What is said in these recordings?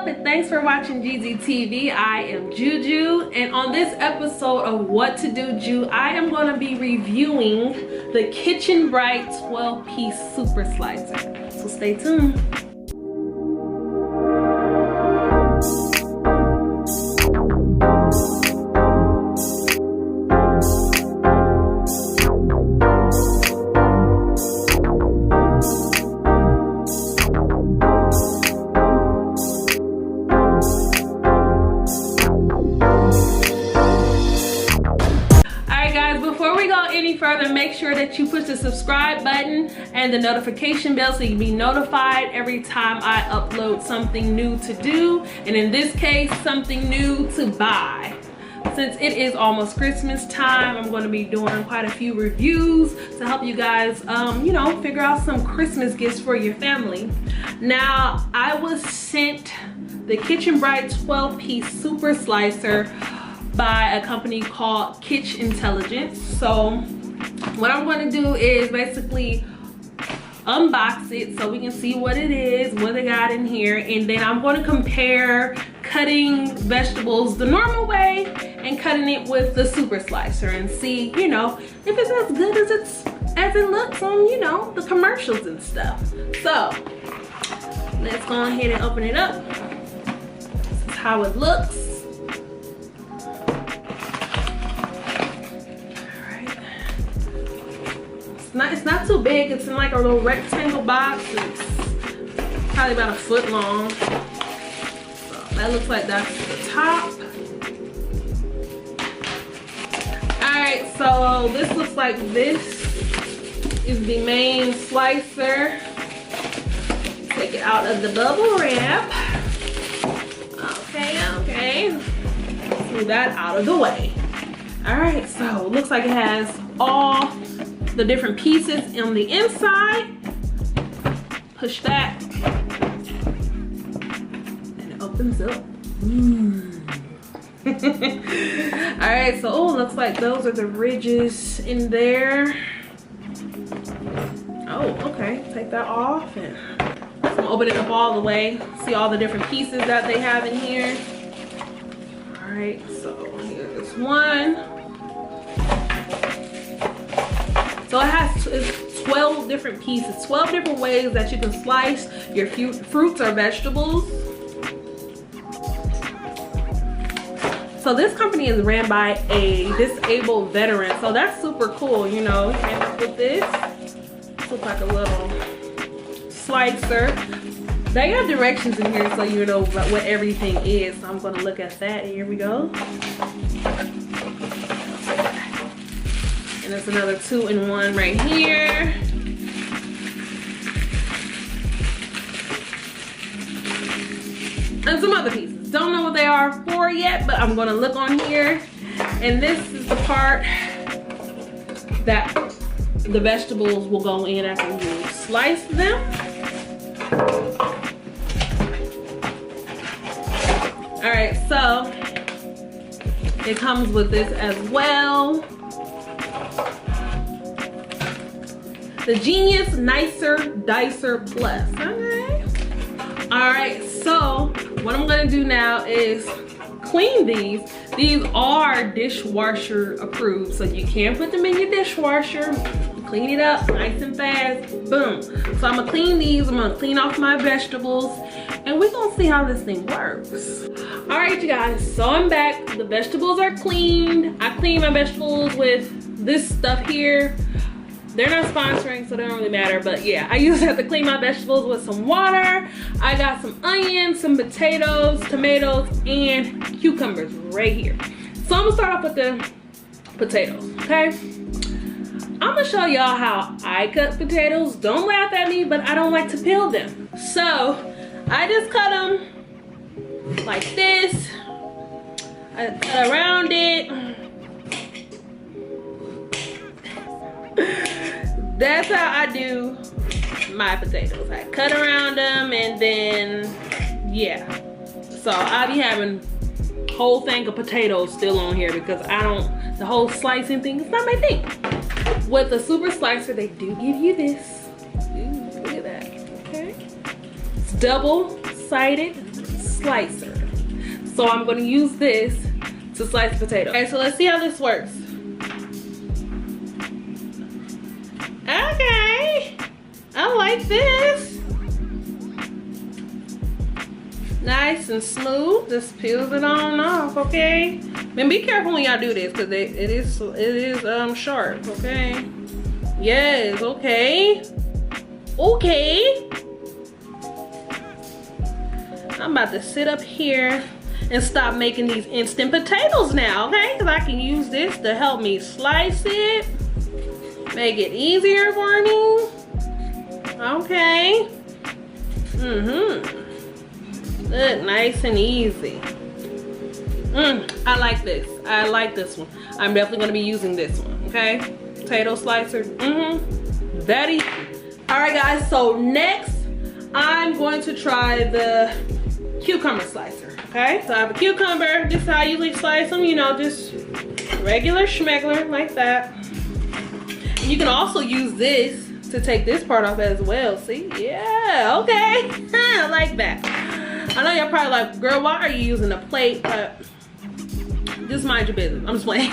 up, and thanks for watching Jeazie TV. I am Juju, and on this episode of What to Do Ju, I am going to be reviewing the Kitchen Bright 12-piece super slicer. So stay tuned. Further, make sure that you push the subscribe button and the notification bell so you can be notified every time I upload something new to do, and in this case something new to buy. Since it is almost Christmas time, I'm going to be doing quite a few reviews to help you guys you know, figure out some Christmas gifts for your family. Now, I was sent the Kitchen Bright 12-piece super slicer by a company called kitchintelligence. So what I'm going to do is basically unbox it so we can see what it is, what they got in here, and then I'm going to compare cutting vegetables the normal way and cutting it with the super slicer and see, you know, if it's as good as it looks on, you know, the commercials and stuff. So let's go ahead and open it up. This is how it looks. It's not too big. It's in like a little rectangle box. It's probably about a foot long. So that looks like that's the top. Alright, so this looks like this is the main slicer. Take it out of the bubble wrap. Okay. Move that out of the way. Alright, so it looks like it has all the different pieces on the inside. Push that and it opens up. All right, so looks like those are the ridges in there. Oh, okay, take that off and I'm gonna open it up all the way, see all the different pieces that they have in here. All right, so here's one. So it's 12 different pieces, 12 different ways that you can slice your fruits or vegetables. So this company is ran by a disabled veteran, so that's super cool. You know, you came up with this. It looks like a little slicer. They have directions in here so you know what everything is. So I'm gonna look at that. Here we go. And there's another 2-in-1 right here. And some other pieces. Don't know what they are for yet, but I'm gonna look on here. And this is the part that the vegetables will go in after you slice them. All right, so it comes with this as well. The Genius Nicer Dicer Plus. Okay. All right, so what I'm gonna do now is clean these. These are dishwasher approved, so you can put them in your dishwasher, clean it up nice and fast, boom. So I'm gonna clean these, I'm gonna clean off my vegetables, and we're gonna see how this thing works. All right, you guys, so I'm back. The vegetables are cleaned. I clean my vegetables with this stuff here. They're not sponsoring, so they don't really matter, but yeah, I usually have to clean my vegetables with some water. I got some onions, some potatoes, tomatoes, and cucumbers right here. So I'm gonna start off with the potatoes, okay? I'm gonna show y'all how I cut potatoes. Don't laugh at me, but I don't like to peel them. So I just cut them like this. I cut around it. That's how I do my potatoes. I cut around them and then, yeah. So I'll be having a whole thing of potatoes still on here because the whole slicing thing is not my thing. With the super slicer, they do give you this. Ooh, look at that, okay? It's double-sided slicer. So I'm gonna use this to slice the potato. Okay, so let's see how this works. Okay, I like this. Nice and smooth. Just peels it on off, okay? And be careful when y'all do this, because it is sharp, okay? Yes, okay. Okay. I'm about to sit up here and stop making these instant potatoes now, okay? Because I can use this to help me slice it, make it easier for me. Okay. Look, nice and easy. I like this. I like this one. I'm definitely gonna be using this one, okay? Potato slicer. That easy. All right, guys, so next I'm going to try the cucumber slicer, okay? So I have a cucumber. This is how I usually slice them, you know, just regular schmegler like that. And you can also use this to take this part off as well. See? Yeah, okay. I like that. I know y'all probably like, girl, why are you using a plate? But just mind your business. I'm just playing.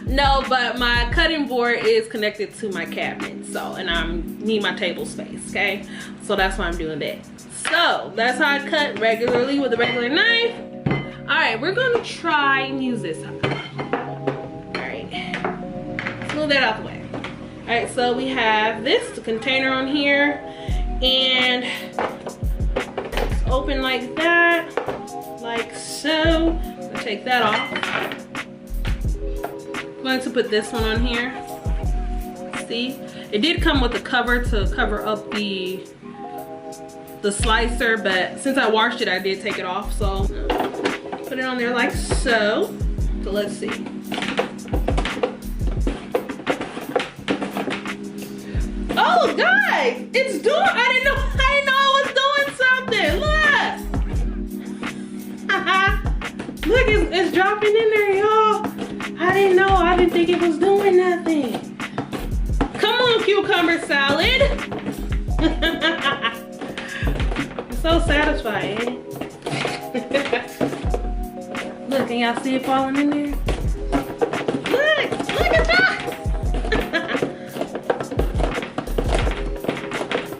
No, but my cutting board is connected to my cabinet. So, and I need my table space, okay? So that's why I'm doing that. So that's how I cut regularly with a regular knife. All right, we're gonna try and use this. All right, let's move that out the way. All right, so we have this container on here, and it's open like that, like so. I'll take that off. I'm going to put this one on here. See, it did come with a cover to cover up the slicer, but since I washed it, I did take it off. So put it on there like so. So let's see. Oh guys, it's doing, I didn't know it was doing something. Look. Look, it's dropping in there, y'all. I didn't know, I didn't think it was doing nothing. Come on, cucumber salad. So satisfying. Look, can y'all see it falling in there? Look at that.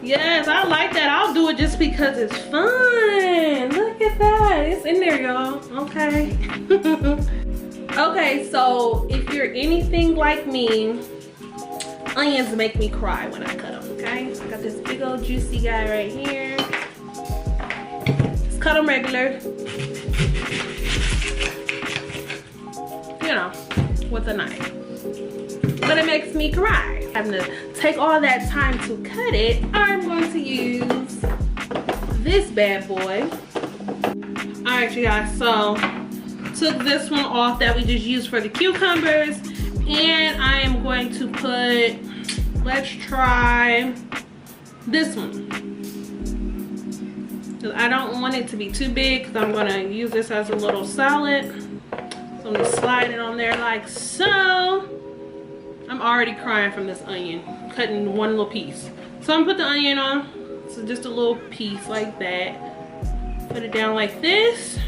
Yes, I like that. I'll do it just because it's fun. Look at that. It's in there, y'all. Okay. Okay, so if you're anything like me, onions make me cry when I cut them, okay? So I got this big old juicy guy right here. Cut them regular, you know, with a knife. But it makes me cry. Having to take all that time to cut it, I'm going to use this bad boy. All right, you guys, so took this one off that we just used for the cucumbers, and I am going to put, let's try this one. I don't want it to be too big because I'm gonna use this as a little salad. So I'm gonna slide it on there like so. I'm already crying from this onion, cutting one little piece. So I'm gonna put the onion on, so just a little piece like that. Put it down like this.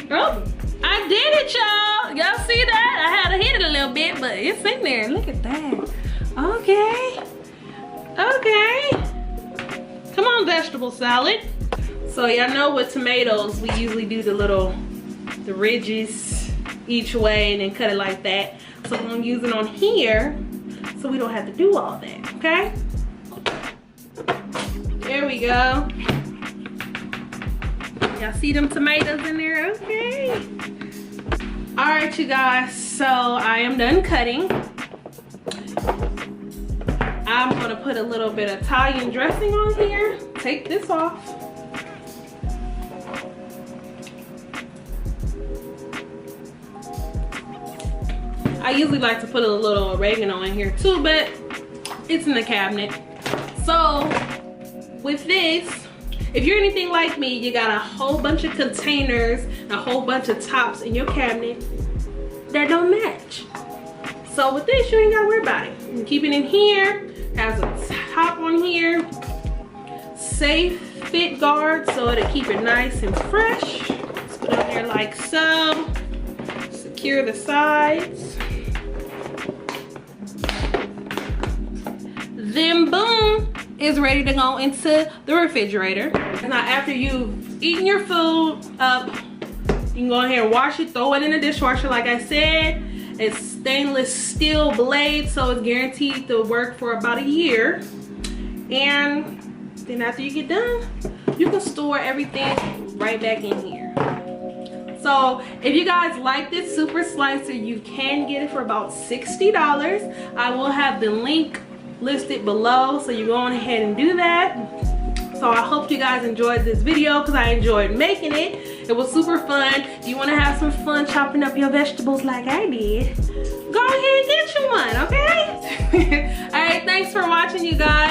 Oh, I did it, y'all. Y'all see that? I had to hit it a little bit, but it's in there. Look at that. Okay. Okay. Come on, vegetable salad. So y'all know with tomatoes, we usually do the ridges each way and then cut it like that. So I'm gonna use it on here so we don't have to do all that, okay? There we go. Y'all see them tomatoes in there? Okay. All right, you guys, so I am done cutting. I'm gonna put a little bit of Italian dressing on here. Take this off. I usually like to put a little oregano in here too, but it's in the cabinet. So with this, if you're anything like me, you got a whole bunch of containers, a whole bunch of tops in your cabinet that don't match. So with this, you ain't gotta worry about it. You can keep it in here, has a top safe fit guard, so it'll keep it nice and fresh. Just put it on there like so. Secure the sides. Then boom, it's ready to go into the refrigerator. Now after you've eaten your food up, you can go ahead and wash it, throw it in the dishwasher like I said. It's stainless steel blade, so it's guaranteed to work for about a year. And then after you get done, you can store everything right back in here. So if you guys like this super slicer, you can get it for about $60. I will have the link listed below, so you go on ahead and do that. So I hope you guys enjoyed this video, because I enjoyed making it. It was super fun. If you want to have some fun chopping up your vegetables like I did, go ahead and get you one, okay? All right, thanks for watching, you guys.